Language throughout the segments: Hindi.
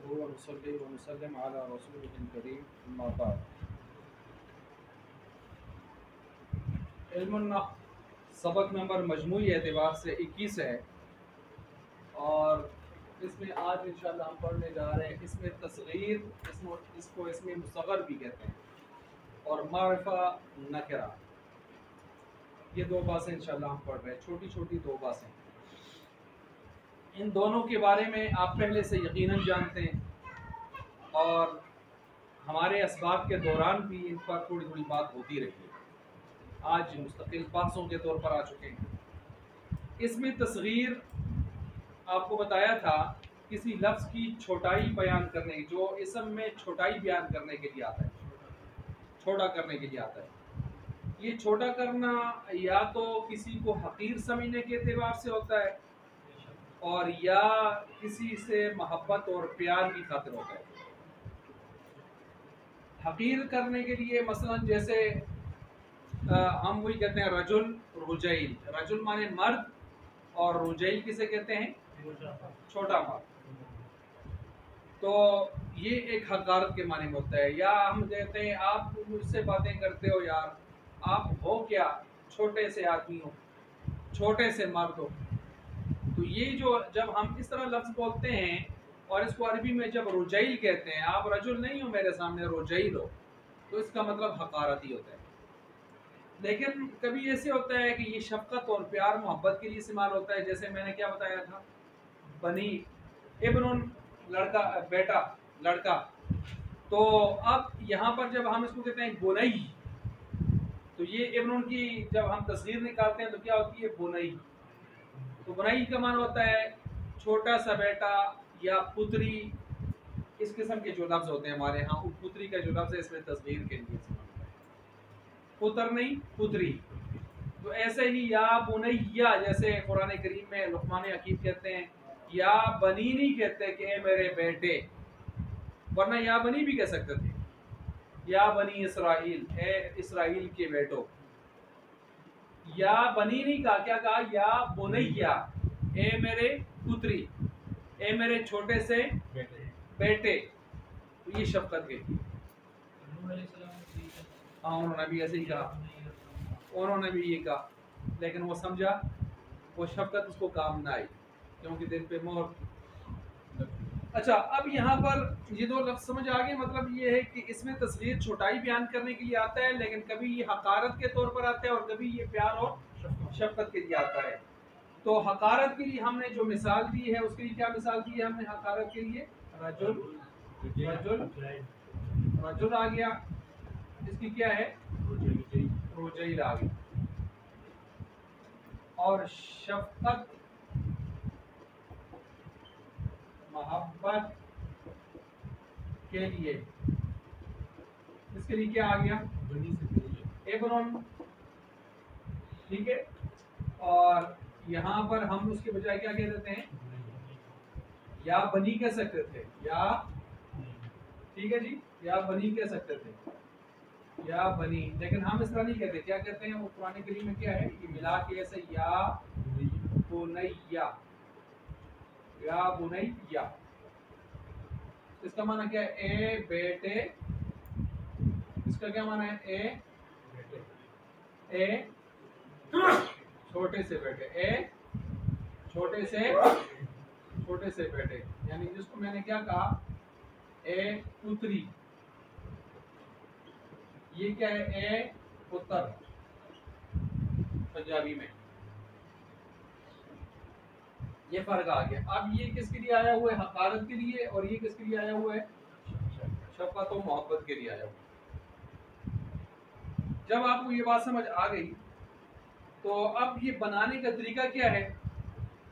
नहमदुहु व नुसल्ली व नुसल्लिम अला रसूलिहिल करीम अम्मा बाद। इल्मुन नहव सबक नंबर मजमूई एतबार से 21 है और इसमें आज इंशाल्लाह हम पढ़ने जा रहे हैं इसमें तस्गीर, इसको इसमें मुसग़्गर भी कहते हैं और मारिफा नकरा। ये दो बातें इंशाल्लाह हम पढ़ रहे हैं, छोटी छोटी दो बातें। इन दोनों के बारे में आप पहले से यकीनन जानते हैं और हमारे असबाब के दौरान भी इन पर थोड़ी थोड़ी बात होती रही है। आज मुस्तकिल बातों के तौर पर आ चुके हैं। इसमें तस्गीर आपको बताया था किसी लफ्ज़ की छोटाई बयान करने, जो इसम में छोटाई बयान करने के लिए आता है, छोटा करने के लिए आता है। ये छोटा करना या तो किसी को हकीर समझने के एतबार से होता है और या किसी से मोहब्बत और प्यार की खातिर होता है। हकीर करने के लिए मसलन जैसे हम वही कहते हैं रजुल रुजैल। रजुल माने मर्द और रुजैल किसे कहते हैं? छोटा मर्द। तो ये एक हकारत के माने में होता है। या हम कहते हैं आप मुझसे बातें करते हो यार, आप हो क्या? छोटे से आदमी हो, छोटे से मर्द हो। तो ये जो जब हम इस तरह लफ्ज़ बोलते हैं और इसको अरबी में जब रुजैल कहते हैं, आप रजुल नहीं हो मेरे सामने, रुजैल हो, तो इसका मतलब हकारत ही होता है। लेकिन कभी ऐसे होता है कि ये शफ़क़त और प्यार मोहब्बत के लिए इस्तेमाल होता है। जैसे मैंने क्या बताया था, बनी इब्नुन लड़का, बेटा, लड़का। तो अब यहाँ पर जब हम इसको कहते हैं बुनई, तो ये इब्नुन की जब हम तस्गीर निकालते हैं तो क्या होती है? बुनई। तो बुनई का माना होता है छोटा सा बेटा या पुत्री। इस किस्म के जो लफ्ज़ होते हैं हमारे यहाँ, पुत्री का जो लफ्ज़ है इसमें तस्गीर के लिए पुत्र नहीं, पुत्री। तो ऐसे ही या बुनैया, जैसे कुरान करीम में लुक़मान हकीम कहते हैं या बनी, नहीं कहते कि ए मेरे बेटे, वरना या बनी भी कह सकते थे। या बनी इसराइल, ए इसराइल के बेटो। या बनी नहीं कहा, क्या कहा? या बुनैया, ए मेरे पुत्री, ए मेरे छोटे से बेटे। तो ये शफ़क़त के लिए। हाँ, उन्होंने भी ऐसे ही कहा, उन्होंने भी ये कहा, लेकिन वो समझा वो शफ़क़त उसको काम ना आई क्योंकि दिल पे मोहर। अच्छा, अब यहाँ पर ये दो लफ्ज़ समझ आ गए। मतलब ये है कि इसमें तस्गीर छोटाई बयान करने के लिए आता है, लेकिन कभी ये हकारत के तौर पर आता है और कभी ये प्यार और शफ़क़त के लिए आता है। तो हकारत के लिए हमने जो मिसाल दी है, उसके लिए क्या मिसाल दी है हमने हकारत के लिए? रजुल, रजुल, रजुल आ गया। इसकी क्या है? रुजैल आ गई। और शफ़क़त, मोहब्बत के लिए, इसके लिए क्या आ गया? इब्नुन। ठीक है। और यहाँ पर हम उसके बजाय क्या कह देते हैं? या बनी कह सकते थे, या, ठीक है जी, या बनी कह सकते थे, या बनी। लेकिन हम इस तरह नहीं कहते। क्या कहते हैं? वो कुरान करीम में क्या है कि मिला के ऐसे या बुनैया, या बुनैया। इसका माना क्या है? ए बेटे। इसका क्या माना है? ए छोटे से बेटे, ए छोटे से बेटे। यानी जिसको मैंने क्या कहा? ए पुत्री। ये क्या है? ए पुत्र पंजाबी में। ये फर्क आ गया। अब ये किसके लिए आया हुआ है? हकारत के लिए। और ये किसके लिए आया हुआ है? शफ़क़त और मोहब्बत के लिए आया हुआ है। जब आपको ये बात समझ आ गई तो अब ये बनाने का तरीका क्या है?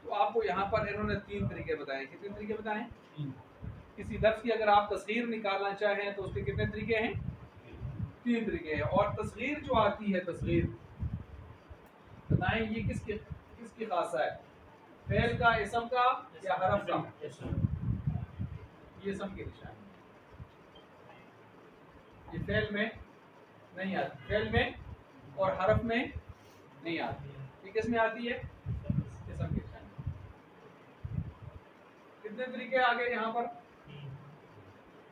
तो आपको यहाँ पर इन्होंने 3 तरीके बताए। कितने तरीके बताए? किसी लफ्ज़ की अगर आप तस्गीर निकालना चाहें तो उसके कितने तरीके हैं? 3 तरीके हैं। और तस्गीर जो आती है, तस्गीर बताएं ये किसकी खासा है? फ़ेल का, इसम का या हरफ का? ये इसम की निशानी। ये फ़ेल में नहीं आती, फ़ेल में और हरफ में नहीं आती। ये किस में आती है? इसम की निशानी। कितने तरीके आ गए यहाँ पर?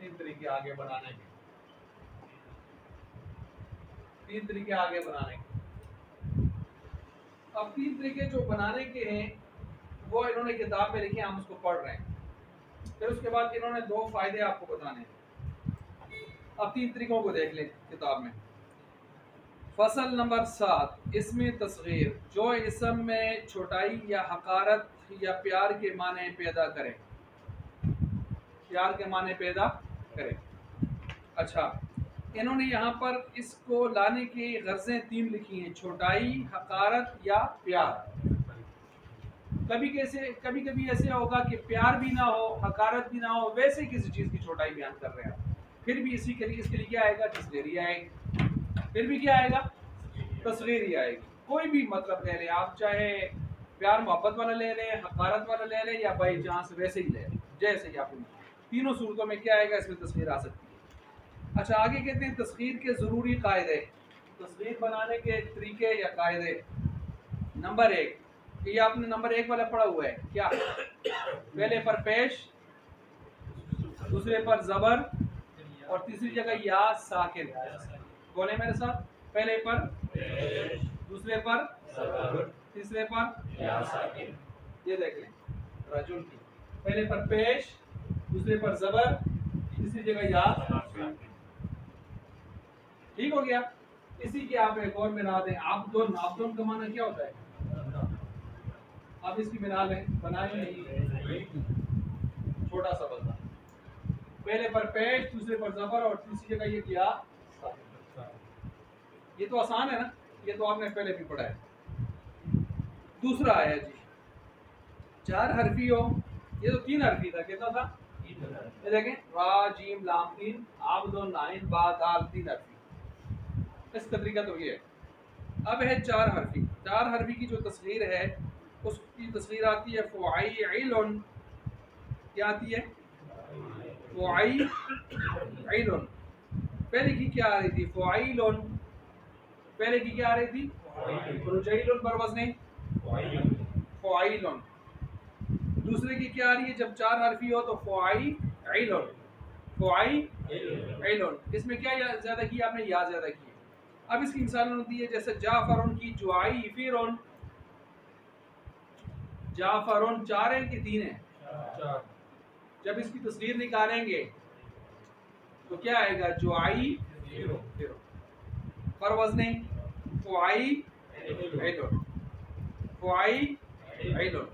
तीन तरीके आगे बनाने के, तीन तरीके आगे बनाने के। अब तीन तरीके जो बनाने के हैं वो इन्होंने किताब में लिखे, हम उसको पढ़ रहे हैं। फिर उसके बाद इन्होंने दो फायदे आपको बताने हैं। अब तीन तरीकों को देख लें किताब में। फसल नंबर 7, इसमें तस्गीर, जो इसम में छोटाई या हकारत या प्यार के माने पैदा करे, प्यार के माने पैदा करे। अच्छा, इन्होंने यहाँ पर इसको लाने की गर्जें तीन लिखी हैं, छोटाई, हकारत या प्यार। कभी कभी ऐसे होगा कि प्यार भी ना हो, हकारत भी ना हो, वैसे किसी चीज़ की छोटाई बयान कर रहे हैं, फिर भी इसी के लिए इसके लिए क्या आएगा? तस्गीर ही आएगी। फिर भी क्या आएगा? तस्गीर ही आएगी। कोई भी मतलब ले लें आप, चाहे प्यार मोहब्बत वाला ले लें, हकारत वाला ले लें, या बाई चांस वैसे ही ले लें, जैसे ही आप, तीनों सूरतों में क्या आएगा? इसमें तस्गीर आ सकती है। अच्छा, आगे कहते हैं तस्गीर के ज़रूरी कायदे, तस्गीर बनाने के तरीके या कायदे। नंबर 1, ये आपने नंबर 1 वाला पढ़ा हुआ है क्या? पहले पर पेश, दूसरे पर जबर, और तीसरी जगह या साकिन। बोले मेरे साथ, पहले पर, दूसरे पर, तीसरे पर या साकिन। ये देख लें, रजुल की पहले पर पेश, दूसरे पर जबर, तीसरी जगह या। ठीक हो गया। इसी की आप एक और मिला दें, आब्दुन। आब्दुन का माना क्या होता है? अब इसकी मिला लें, बनाए छोटा सा बंदा, पहले पर पेश, दूसरे पर जबर, और तीसरी जगह ये किया। ये तो आसान है ना, ये तो आपने पहले भी पढ़ा है। दूसरा आया जी, 4 हरफी हो, ये तो 3 हरफी था, कितना था? ये देखें, रा जीम लाम 3, आब्दुन आइन बा दाल 3 हरफी। इसका तरीका तो ये है। अब है 4 हरफी। 4 हरफी की जो तस्वीर है, उसकी तस्वीर आती है फ़ुआइलुन। क्या आती है? फ़ुआइलुन। पहले की क्या आ रही थी? फ़ुआइलुन। पहले की क्या आ रही थी? रुजैलुन पर वज़ने फ़ुआइलुन। दूसरे की क्या आ रही है? जब 4 हरफी हो तो फ़ुआइलुन, फ़ुआइलुन। इसमें क्या ज़्यादा की आपने? या ज़्यादा की। अब इसकी मिसाल होती है, जैसे जाफरुन की जुआइफिरुन। जाफरुन 4 है कि 3 है? जब इसकी तस्वीर निकालेंगे तो क्या आएगा? जुआइफिरुन पर वज़ने फ़ुआइलुन, फ़ुआइलुन।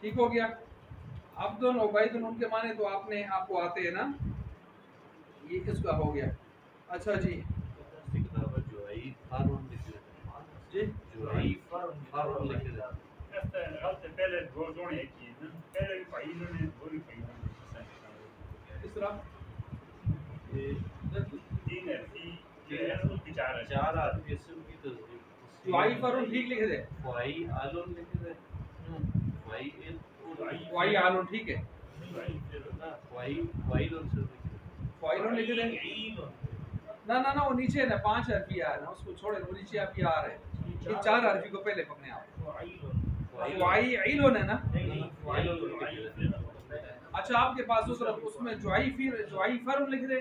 ठीक हो गया। अब्दुन उबैदुन उनके माने तो आपको आते हैं ना, ये किसका हो गया? अच्छा जी, जी इस तरह ठीक लिखे थे, वाई आलून, ठीक है, फ़ुआइलुन लिखे थे ना ना ना, वो नीचे है ना, 5 हरफी आ रहा है ना, उसको छोड़े, वो नीचे आपकी आ रहा है। ये 4 हरफी को पहले पकड़े आप, फ़ुआइलुन है ना। अच्छा, आपके पास उस तरफ उसमें जुआइफरुन लिख दे,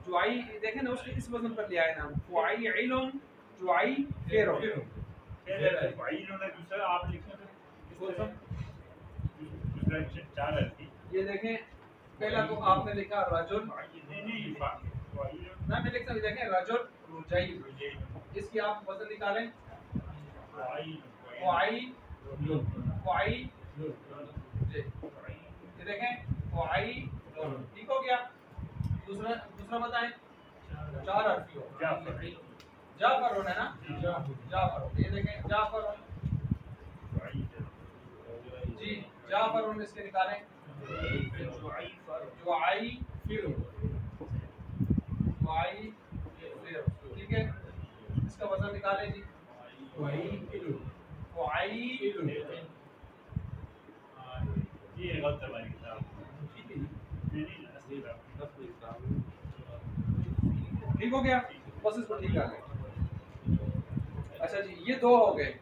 जुआई देखें ना, उसके इस वजन पर ले आए ना, फ़ुआइलुन जुआइफरुन। ये देखें, पहला तो आपने लिखा रजुल ना, मैं लिखता हूँ, देखें रजुल रुजैल, इसकी आप वजन निकालें, ये देखें फ़ुआइलुन। ठीक हो गया। दूसरा बताएं, 4 हरफी हो, जाफरुन है ना, जाफरुन। ये देखें जाफरुन जी, जाफरुन इसके निकालें, ठीक है, इसका वजन निकालें जी, ठीक हो गया। बस इसको ठीक कर लें। अच्छा जी, ये 2 हो गए,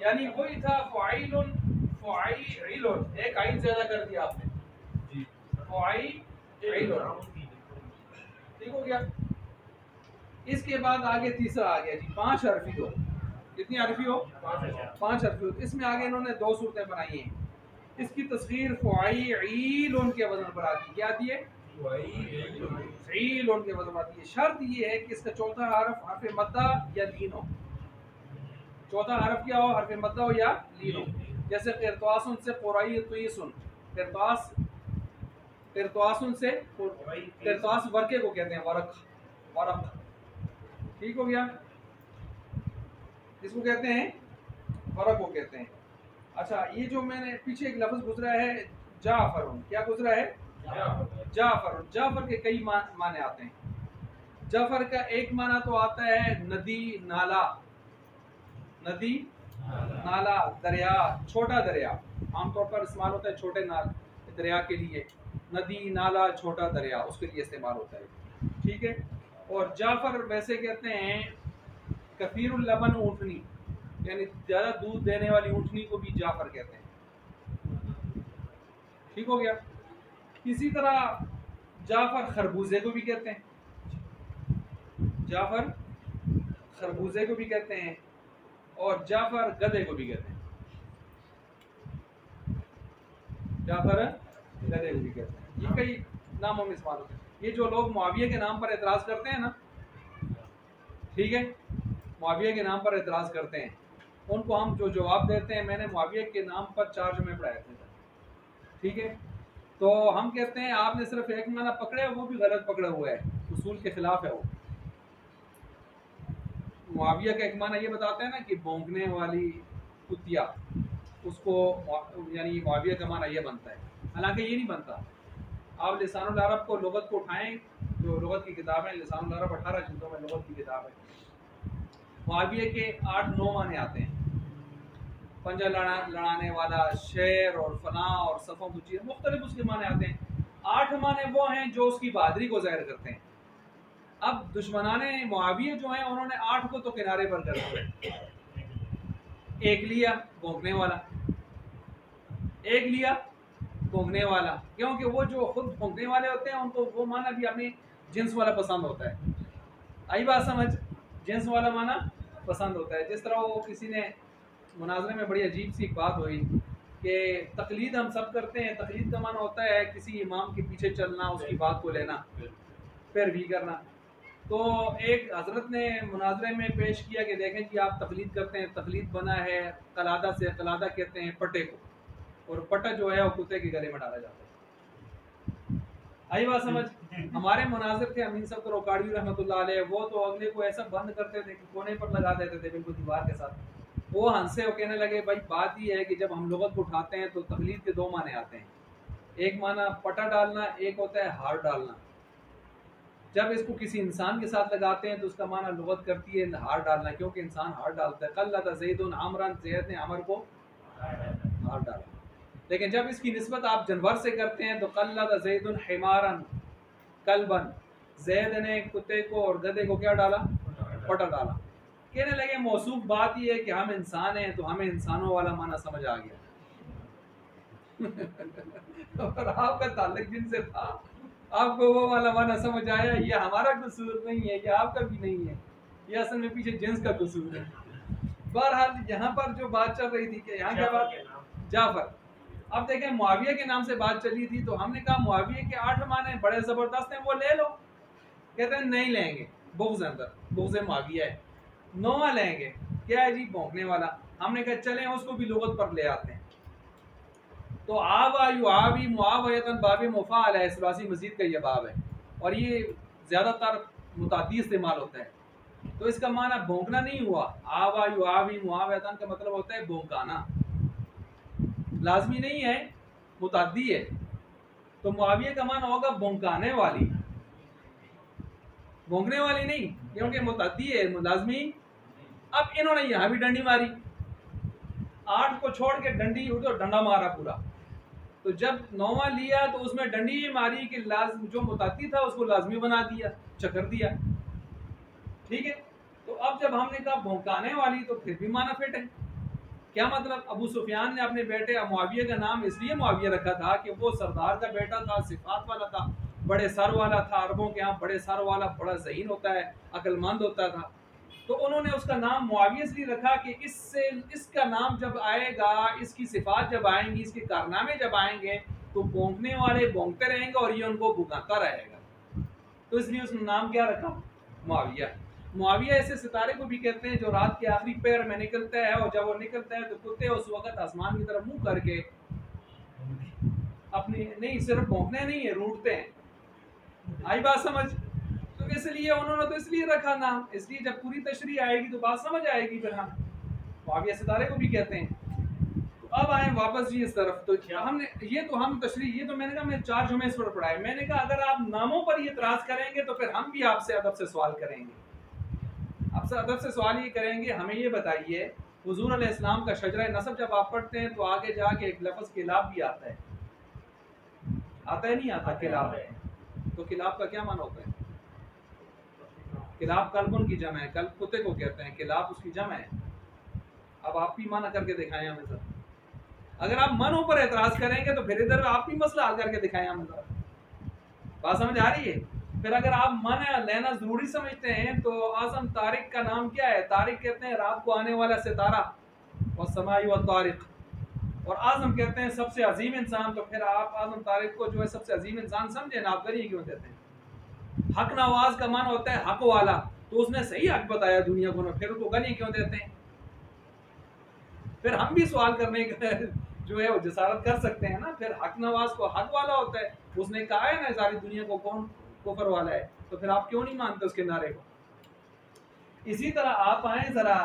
यानी वही था फ़ुआइलुन फ़ुआइलुन, एक आइन ज्यादा कर दिया आपने जी, फ़ुआइलुन, ठीक हो गया। इसके बाद आगे तीसरा आ गया जी 5 हरफी हो, कितनी हरफी हो 5 हरफी हो। इसमें आगे इन्होंने 2 सूरतें बनाई हैं। इसकी तस्गीर फ़ुआइलुन के वजन पर आती है, क्या आती है फ़ईलुन के वजन पर आती है। शर्त ये है कि इसका चौथा हरफ हरफ मद्दा या लीन हो। चौथा हरफ क्या हो, हरफ मद्दा हो या लीन हो। जैसे क़िरतासुन से क़ुरैतुइसुन, क़िरतासुन से क़िरतास वर्के को कहते हैं, वरक, ठीक हो गया। इसको कहते हैं वरक को कहते हैं। अच्छा, ये जो मैंने पीछे एक लफ्ज़ गुजरा है जाफरुन, क्या गुजरा है जाफरुन। जाफर के कई माने आते हैं। जाफर का एक माना तो आता है नदी नाला, नदी नाला, दरिया, छोटा दरिया, आमतौर पर इस्तेमाल होता है छोटे दरिया के लिए। नदी नाला छोटा दरिया उसके लिए इस्तेमाल होता है, ठीक है। और जाफर वैसे कहते हैं कसीरुल लबन ऊँटनी, यानी ज़्यादा दूध देने वाली ऊँटनी को भी जाफर कहते हैं, ठीक हो गया। इसी तरह जाफर खरबूजे को भी कहते हैं, जाफर खरबूजे को भी कहते हैं, और जाफर गधे को भी कहते हैं, जाफर गधे को भी कहते हैं। ये कई नामों में इस्तेमाल होते हैं। ये जो लोग मुआविया के नाम पर एतराज़ करते हैं ना, ठीक है, मुआविया के नाम पर एतराज़ करते हैं, उनको हम जो जवाब देते हैं, मैंने मुआविया के नाम पर 4 जुमे पढ़ाए थे, ठीक है। तो हम कहते हैं आपने सिर्फ एक माना पकड़े, वो भी गलत पकड़ा हुआ है, उसूल के खिलाफ है वो। मुआविया का एक माना ये बताते हैं ना कि भौंकने वाली कुतिया, उसको यानी मुआविया का माना ये बनता है, हालांकि ये नहीं बनता। आप लिसानुल अरब को लुगत को उठाएं, जो लुगत की किताब है, लिसानुल अरब 18 जिल्दों में लुगत की किताब है। मुआविया के 8-9 माने आते हैं, पंजा लड़ाने वाला, शेर और फना और सफ़ों की चीज़, मुख्तलिफ उसके माने आते हैं। 8 माने वो हैं जो उसकी बहादुरी को ज़ाहिर करते हैं। अब दुश्मनाने मुआविया जो हैं उन्होंने 8 को तो किनारे पर कर दिया। एक लिया भौंकने वाला, एक लिया भौंकने वाला, क्योंकि वो जो खुद भौंकने वाले होते हैं उनको वो माना भी हमें जिन्स वाला पसंद होता है। आई बात समझ, जिन्स वाला माना पसंद होता है। जिस तरह वो किसी ने मुनाजरे में बड़ी अजीब सी बात हुई कि तकलीद हम सब करते हैं, तकलीद का माना होता है किसी इमाम के पीछे चलना, उसकी बात को लेना, पैरवी करना। तो एक हजरत ने मुनाजरे में पेश किया कि देखें कि आप तकलीद करते हैं, तकलीद बना है कलादा से, कलादा कहते हैं पट्टे को, और पट्टा जो है वो कुत्ते के गले में डाला जाता है। आई बात समझ। हमारे मुनाजिर थे अमीन सब रोकाड़ी रहमतुल्लाह अलैह, वो तो अगले को ऐसा बंद करते थे कि कोने पर लगा देते थे बिल्कुल दीवार के साथ। वो हंसे और कहने लगे भाई बात ये है कि जब हम लुगत को उठाते हैं तो तकलीद के 2 माने आते हैं, एक माना पटा डालना, एक होता है हार डालना। जब इसको किसी इंसान के साथ लगाते हैं तो उसका माना लुगत करती है हार डालना, क्योंकि इंसान हार डालता है। कल्लता ज़ैदुन अमरन, ज़ैद ने अमर को हार डाला। लेकिन जब इसकी निस्बत आप जानवर से करते हैं तो कल्लता ज़ैदुन हिमारन कल्बन, ज़ैद ने कुत्ते को और गधे को क्या डाला, पटा डाला। कहने लगे मौसूफ बात ये है कि हम इंसान हैं तो हमें इंसानों वाला माना समझ आ गया और आपका ताल्लुक जिनसे था, आपको वो वाला माना समझ आया। ये हमारा कसूर नहीं है, ये आपका भी नहीं है, ये असल में पीछे जिन्स का कसूर है। बहरहाल यहाँ पर जो बात चल रही थी कि यहाँ क्या बात, जाफर। अब देखें मुआविया के नाम से बात चली थी, तो हमने कहा मुआविया के 8 माने बड़े ज़बरदस्त हैं, वो ले लो। कहते हैं नहीं लेंगे, बुग़्ज़ अंदर, बुग़्ज़ मुआविया है। 9वां लेंगे, क्या है जी, भौंकने वाला। हमने कहा चलें उसको भी लुगत पर ले आते हैं। तो आवा युआवी मुआवयतन बाब मुफ़ाअल है, सुलासी मज़ीद का ये बाब है, और ये ज़्यादातर मुताद्दी इस्तेमाल होता है। तो इसका माना भौंकना नहीं हुआ। आवा युआवी मुआवयतन का मतलब होता है भौंकाना, लाजमी नहीं है, मुताद्दी है। तो मुआविया का माना होगा भौंकाने वाली, भौंकने वाली नहीं, क्योंकि मुताद्दी है, लाजमी। अब इन्होंने यहाँ भी डंडी मारी, 8 को छोड़ के डंडी उधर डंडा मारा पूरा। तो जब 9वां लिया तो उसमें डंडी ये मारी कि जो मुताद्दी था उसको लाजमी बना दिया, चकर दिया, ठीक है। तो अब जब हमने कहा भौंकाने वाली तो फिर भी माना फिट है, क्या मतलब? अबू सुफियान ने अपने बेटे मुआविया का नाम इसलिए मुआविया रखा था कि वो सरदार का बेटा था, सिफात वाला था, बड़े सर वाला था। अरबों के यहाँ बड़े सर वाला बड़ा ज़हीन होता है, अक्लमंद होता था। तो उन्होंने उसका नाम मुआविया इसलिए रखा कि इससे इसका नाम जब आएगा, इसकी सिफात जब आएंगी, इसके कारनामे जब आएंगे, तो भौंकने वाले भौंकते रहेंगे और ये उनको भुगाता रहेगा। तो इसलिए उसने नाम क्या रखा? मुआविया। मुआविया ऐसे सितारे को भी कहते हैं जो रात के आखिरी पैर में निकलता है, और जब वो निकलता है तो कुत्ते उस वक्त आसमान की तरफ मुंह करके अपनी नहीं सिर्फ भौंकने नहीं है, रूठते हैं। आई बात समझ? तो इसलिए उन्होंने तो इसलिए रखा नाम, इसलिए जब पूरी तशरीह आएगी तो बात समझ आएगी। फिर हम मुआविया सितारे को भी कहते हैं। तो अब आए वापस जी इस तरफ। तो हमने ये तो हम तशरीह, ये तो मैंने कहा मैं 4 जुमे इस पर पढ़ाए। मैंने कहा अगर आप नामों पर ये इतराज करेंगे तो फिर हम भी आपसे अदब से सवाल करेंगे। आपसे अदब से सवाल ये करेंगे, हमें ये बताइए हुजूर अलैहिस्सलाम का शजरा नसब जब आप पढ़ते हैं तो आगे जाके एक लफ्ज़ किलाब भी आता है। आता है नहीं आता? किलाब। तो किलाब का क्या माना होता है? किलाब कल्बुन की जमा है, कल्ब कुत्ते को कहते हैं, किलाब उसकी जमा है। अब आप भी माना करके दिखाएं हमें सर। अगर आप मनों पर एतराज करेंगे तो फिर इधर आप भी मसला हल करके दिखाएं हमें सर। बात समझ आ रही है? फिर अगर आप मन लेना जरूरी समझते हैं तो आजम तारिक का नाम क्या है? तारिक कहते हैं रात को आने वाला सितारा, और समाई व तारिक। और आजम कहते हैं सबसे अजीम इंसान। तो फिर आप आजम तारिक को जो है सबसे अजीम इंसान समझे ना, आप गनी क्यों देते हैं? हक नवाज का मान होता है हक वाला, तो उसने सही हक बताया दुनिया को ना, फिर उसको गनी क्यों देते हैं? फिर हम भी सवाल करने का जो है वो जसारत कर सकते हैं ना। फिर हक नवाज को हक वाला होता है, उसने कहा है ना सारी दुनिया को कौन कुफर वाला है, तो फिर आप क्यों नहीं मानते उसके नारे को? इसी तरह आप आए जरा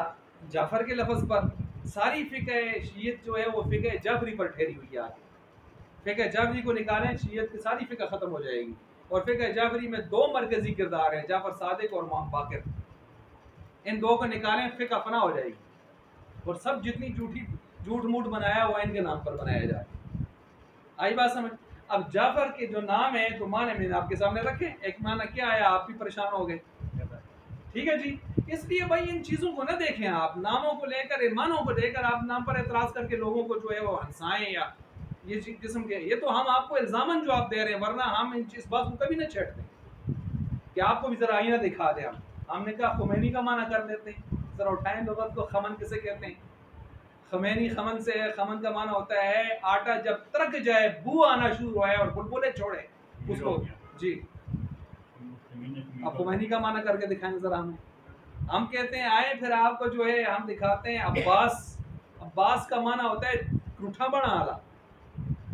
जाफर के लफ्ज पर। सारी फिक्र शीयत जो है वो फिक्र जबरी पर ठहरी हुई है। फिक्र जबरी को निकालें, शीयत की सारी फिक्र खत्म हो जाएगी। और फिक्र जाफरी में 2 मरकजी किरदार हैं, जाफर सादिक और इमाम बाकिर। इन 2 को निकालें, फिक्र फना हो जाएगी। और सब जितनी झूठ मूठ बनाया हुआ इनके नाम पर बनाया जाए। आई बात समझ? अब जाफर के जो नाम है तो माने मैंने आपके सामने रखे। एक माना क्या आया, आप भी परेशान हो गए। ठीक है जी। इसलिए भाई इन चीजों को ना देखें आप, नामों को लेकर, ईमानों को लेकर आप नाम पर एतराज करके लोगों को जो है वो हंसाएं या ये किस्म के, ये तो हम आपको इल्जामन जवाब दे रहे हैं, वरना हम इस बात को कभी ना छेड़ते कि आपको भी जरा आईना दिखा दे। हमने कहा खुमैनी का माना कर देते हैं, जरा उठाएं लुगत को। खमन किसे कहते हैं? खमैनी खमन से है। खमन का माना होता है आटा जब तरक जाए, बू आना शुरू होए और बुलबुले छोड़े उसको जी। अब खुमैनी का माना करके दिखाएं जरा हमें। हम कहते हैं आए फिर आपको जो है हम दिखाते हैं अब्बास। अब्बास का माना होता है रूठा बना आला।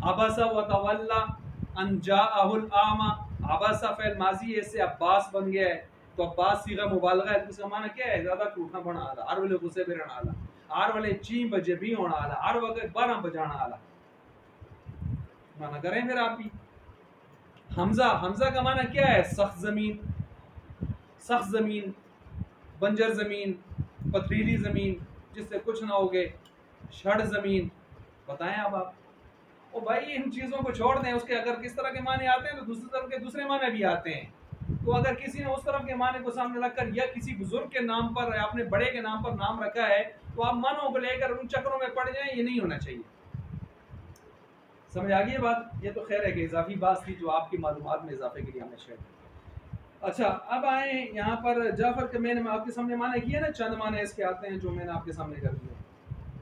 अबसा व तवल्ला अन जाअहुल आमा। अबसा फेल माजी है, इससे अब्बास बन गया है। तो अब्बास सीगा मुबालगा है, इसका माना क्या है? ज्यादा टूटना बना आला, हर वाले गुस्से में रहना आला, हर वाले 3 बजे भी होना आला, हर वक्त 12 बजाना आला। माना करें फिर आप भी। हमजा, हमजा का माना क्या है? सख्त जमीन, सख्त जमीन, बंजर जमीन, पथरीली जमीन जिससे कुछ ना होगे, शड़ जमीन। बताएं अब आप। ओ भाई इन चीजों को छोड़ दें, उसके अगर किस तरह के माने आते हैं तो दूसरी तरफ के दूसरे माने भी आते हैं। तो अगर किसी ने उस तरफ के माने को सामने रखकर या किसी बुजुर्ग के नाम पर या अपने बड़े के नाम पर नाम रखा है तो आप मानों को लेकर उन चक्रों में पड़ जाएं, ये नहीं होना चाहिए। समझ आ गई बात? ये तो खैर है कि इजाफी बात थी जो आपकी मालूमात में इजाफे के लिए हमने शेयर की। अच्छा अब आए यहाँ पर जाफर के मैंने आपके सामने माने किया ना, चंद माने इसके आते हैं जो मैंने आपके सामने कर दिया।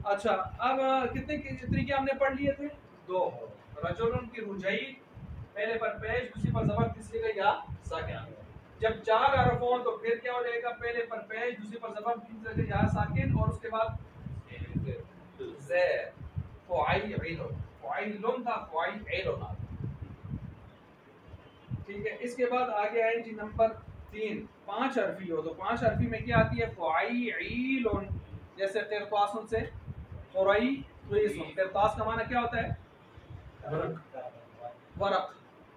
अच्छा अब कितने तरीके हमने पढ़ लिए थे? 2। रजुलन की रुजई, पहले पर पेश, दूसरी पर जबर, तीसरी का या साकिन। जब 4 हरफ हो तो फिर क्या हो जाएगा? पहले पर पेश, दूसरी पर जबर, तीसरी का या साकिन, और उसके बाद ज़ेर। फ़ुआइलुन था, फ़ुआइलुन। ठीक है। इसके बाद आगे आए जी नंबर 3। 5 हरफी हो तो 5 हरफी में क्या आती है? फ़ुआइलुन। जैसे क़िरतास से क़ुरैश। क़िरतास का माना क्या होता है? वरक।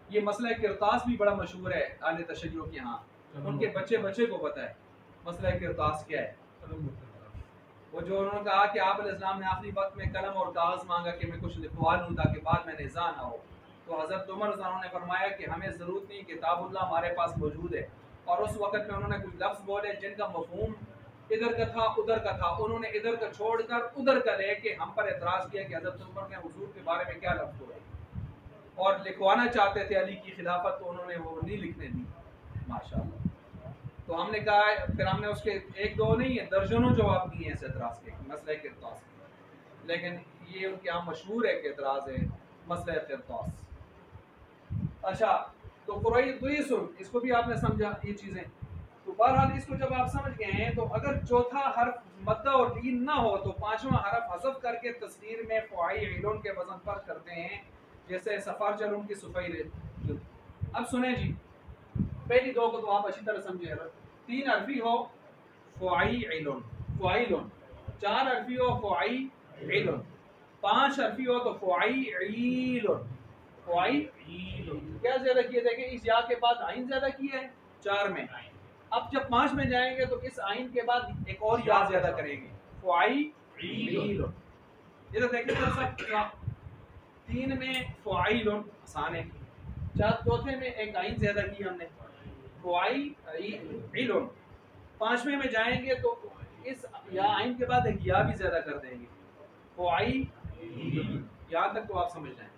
ये मसला किरतास भी बड़ा मशहूर है आले तशय्युअ के यहाँ, उनके बच्चे को पता है मसला किरतास क्या है। वो जो उन्होंने कहा कि आप अलैहिस्सलाम ने आखिरी वक्त में कलम और कागज मांगा कि मैं कुछ लिखवा लूँ ताकि बाद में निज़ा ना हो, तो हज़रत उमर ने फरमाया कि हमें ज़रूरत नहीं, किताबुल्लाह हमारे पास मौजूद है। और उस वक़्त में उन्होंने कुछ लफ्ज़ बोले जिनका मफ़हूम इधर का था उधर का था, उन्होंने इधर का छोड़कर उधर का लेके हम पर एतराज किया कि हज़रत उमर में हुजूर के बारे में क्या लफ्ज़ हुए, और लिखवाना चाहते थे अली की खिलाफत, तो उन्होंने वो नहीं लिखने दी माशाअल्लाह। तो हमने कहा, फिर हमने उसके एक दो नहीं है दर्जनों जवाब दिए हैं इस एतराज़ के, मसले के एतराज़ के, लेकिन ये उनके यहाँ मशहूर है कि एतराज़ है मसले के एतराज़। अच्छा, तो कुरई दुईसुन, इसको भी आपने समझा ये चीज़ें। तो बहरहाल इसको जब आप समझ गए हैं, तो अगर चौथा हर्फ मद्दा और लीन ना हो तो पांचवा हर्फ हज़फ करके तस्नीर में फ़ुआई इलोन के वजन पर करते हैं, जैसे सफार जलून की सुफई। अब सुने जी, पहली दो को तो आप अच्छी तरह समझे। तीन हरफी हो फ़ुआई इलोन, फ़ुआई लोन, चार हरफी हो फ़ुआई इलोन, पांच हरफी हो तो फ़ुआई इलोन, फ़ुआई क्या ज्यादा किए, देखें इस या के बाद आइन ज्यादा किया है चार में। अब जब पांच में जाएंगे तो इस आइन के बाद एक और या ज्यादा करेंगे, फ़ुआई इलोन। ये तो देखिए सब तीन में फ़ुआई लोन आसान है, चौथे में एक आइन ज्यादा की हमने फ़ुआई लोन, पांचवें में जाएंगे तो इस या आइन के बाद एक या भी ज्यादा कर देंगे, फ़ुआई। यहाँ तक तो आप समझ जाएं,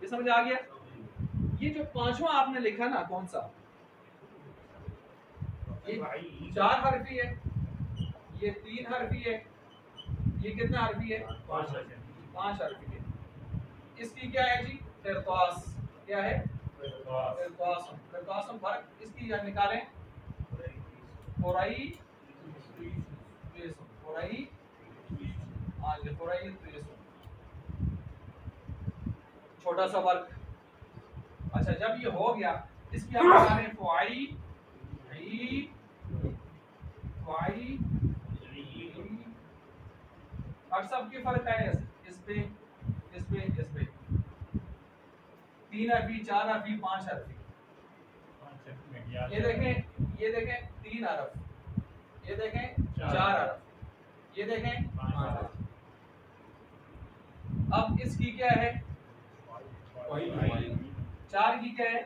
ये समझ आ गया। ये जो पांचवा आपने लिखा ना, कौन सा, ये चार हरफी है, ये तीन हरफी है, ये कितना हरफी है, पांच हरफी है। इसकी क्या है जी, इरतास, क्या है इरतास, इरतास फर्क इसकी निकालें, फ़ुआई फ़ुआई आज फ़ुआई छोटा सा वर्क। अच्छा, जब ये हो गया इसकी आप निकालें फ़ुआई फ़ुआई, और सबके फर्क है इस पे इस पे इस पे, तीन हरफी, चार हरफी, पांच हरफी। ये देखें तीन हरफ, ये देखें चार हरफ, ये देखें पांच हरफ। अब इसकी क्या है, चार की क्या है,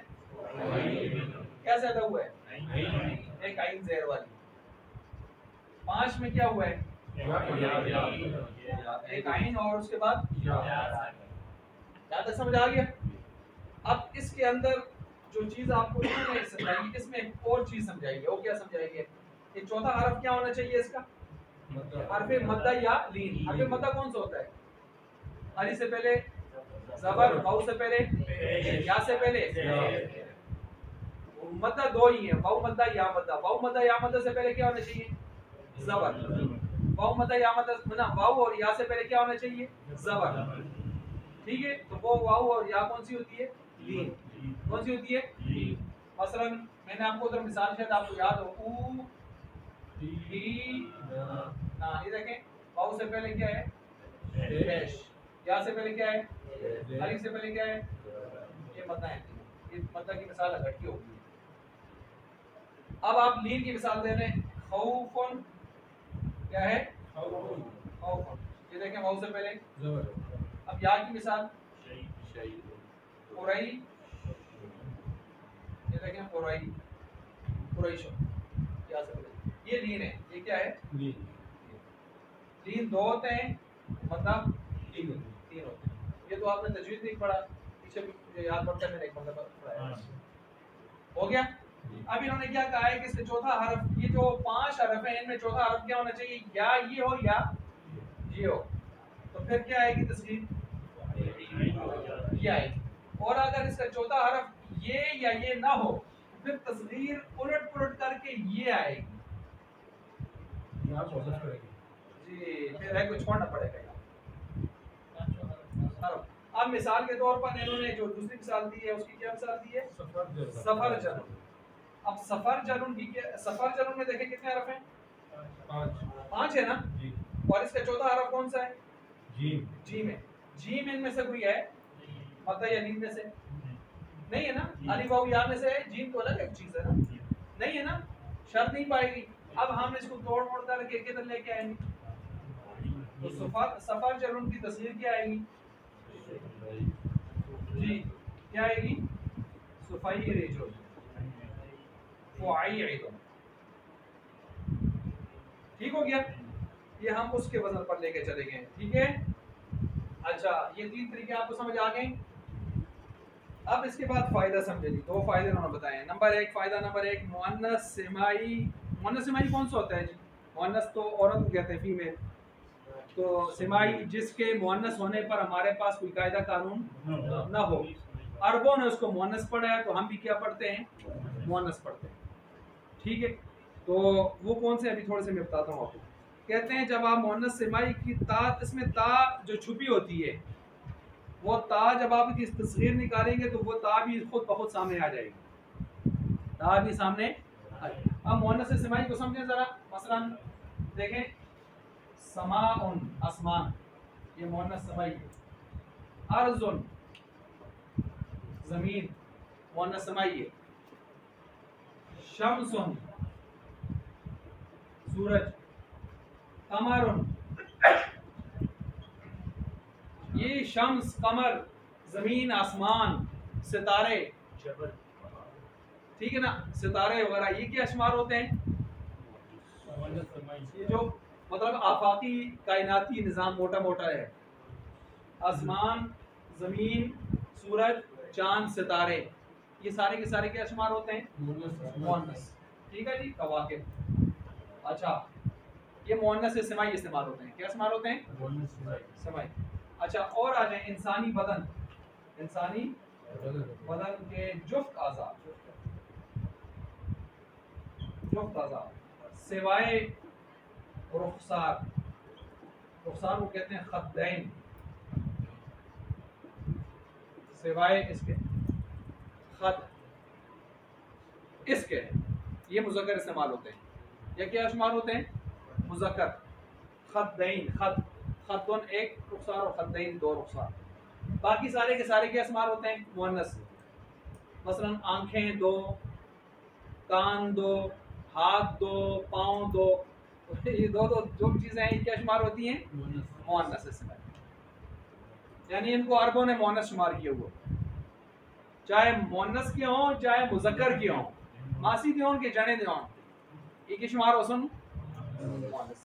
क्या ज्यादा हुआ है, एक आइन ज़ेर वाली। पांच में क्या हुआ है, एक आइन और उसके बाद ज्यादा, समझ आ गया। अब इसके अंदर जो चीज आपको इन्होंने समझाई, इसमें एक और चीज समझाइए, वो क्या समझाइए, ये चौथा हरफ क्या होना चाहिए इसका, हरफे मद्दा या लीन। हरफे मद्दा कौन सा होता है, अली से पहले जबर, वाउ से पहले, या से पहले। मद्दा दो ही है, वाउ मद्दा या मद्दा। वाउ मद्दा या मद्दा से पहले क्या होना चाहिए, जबर। वाउ मद्दा या मद्दा ना, वाउ और या से पहले क्या होना चाहिए, जबर। ठीक है, तो वो वाउ और या कौन सी होती है, लीन। कौन सी होती है, मसलन मैंने आपको उधर मिसाल शायद आपको याद हो, ऊ ही ना, ये देखें वाउ से पहले क्या है, पेश, या से पहले क्या है, अली से पहले क्या है, ये मद्दा है। ये मद्दा की मिसाल इकट्ठी होगी। अब आप लीन की मिसाल दे रहे हैं, खौफुन क्या है, खौफुन, ये देखें वाउ से पहले जबर। अब या की मिसाल क़ुरई, ये देखें क़ुरई, क़ुरैश, या से पहले, ये लीन है। ये क्या है, लीन दो होते हैं, मतलब तीन होते हैं। ये तो आपने तजवीज़ नहीं पढ़ा, पीछे भी याद पड़ता है, मैंने एक मतलब पढ़ाया। हो गया। अब इन्होंने क्या कहा है कि इसके चौथा हरफ, ये जो पांच हरफ है इनमें चौथा हरफ क्या होना चाहिए, या ये हो या ये हो, तो फिर क्या आएगी तस्वीर, ये आएगी। और अगर इसका चौथा हरफ ये या ये ना हो तो फिर तस्वीर उलट पुलट करके ये आएगी जी, फिर है कुछ छोड़ना पड़ेगा। अब मिसाल के तौर पर इन्होंने जो दूसरी मिसाल दी है उसकी क्या मिसाल दी है, सफर जनुन। अब सफर जनुन की क्या, सफर जनुन में देखें कितने हरफ हैं, पांच है ना, और इसका चौथा हरफ कौन सा है, जीम। जीम है, जीम इनमें से कोई है, मद्दा या लीन में से नहीं है ना, अली वाउ या में से है, जीम तो अलग एक चीज है ना, नहीं है ना, शर्त नहीं पाएगी। अब हम इसको तोड़ मोड़ करके किधर लेके आएंगे, तो सफर जनुन की तस्वीर क्या आएगी जी, क्या आएगी, सुफाई रेजो फ़ुआई, ठीक हो गया, ये हम उसके वजन पर लेके चले गए। ठीक है, अच्छा ये 3 तरीके आपको समझ आ गए। अब इसके बाद फायदा समझे जी, 2 फायदे उन्होंने बताए। फायदा नंबर 1 मुअन्नस सिमाई। मुअन्नस सिमाई कौन सा होता है जी? मुअन्नस तो औरत को कहते हैं, फीमेल। तो सिमाई जिसके मुअन्नस होने पर हमारे पास कोई कायदा कानून ना हो। अरबों ने उसको मुअन्नस पढ़ा है, तो हम भी क्या पढ़ते हैं? मुअन्नस पढ़ते हैं। ठीक है, तो वो कौन से अभी थोड़े से मैं बताता हूँ आपको। कहते हैं जब आप मुअन्नस सिमाई की ता, इसमें ता जो छुपी होती है, वो ता जब आप इसकी तस्वीर निकालेंगे तो वो ता भी खुद ब खुद सामने आ जाएगी, ता भी सामने आ जाएगी। अब मुअन्नस सिमाई को समझें जरा। मसलन देखें, समाउन आसमान, ये मुअन्नस सिमाई है। अर्जुन जमीन, मुअन्नस सिमाई है। शम्सुन सूरज, कमरुन, ये शम्स कमर जमीन आसमान सितारे, ठीक है ना, सितारे वगैरह ये क्या शुमार होते हैं? ये जो मतलब आफाकी कायनाती निज़ाम मोटा मोटा है, आसमान जमीन सूरज चांद सितारे, ये सारे के सारे क्या शुमार होते हैं? मुअन्नस। ठीक है जी, कवाकिब। अच्छा ये मुअन्नस से सिमाई इस्तेमाल होते हैं। क्या इस्तेमाल होते हैं? सिमाई। अच्छा और आ जाए इंसानी बदन। इंसानी बदन के जुफ्त आज़ा, जुफ्त आज़ा सिवाय रुखसार, रुखसार को कहते हैं खद्दैन, सिवाय इसके खद, इसके ये मुज़क्कर इस्तेमाल होते हैं। या क्या शुमार होते हैं? मुज़क्कर। खद्दैन, खद, खद्दुन एक रुखसार और खद्दैन 2 रुखसार। बाकी सारे के सारे क्या इस्तेमाल होते हैं? मुअन्नस। मसलन आंखें 2, कान 2, हाथ 2, पाँव 2, ये 2 जो चीजें हैं क्या शुमार होती हैं? मुअन्नस इसमें। यानी इनको अरबों ने मुअन्नस शुमार किया हुआ, चाहे मुअन्नस के हों चाहे मुज़क्कर के हों, मासी दे हों के जने दे हों, ये शुमार हो सुन मुअन्नस।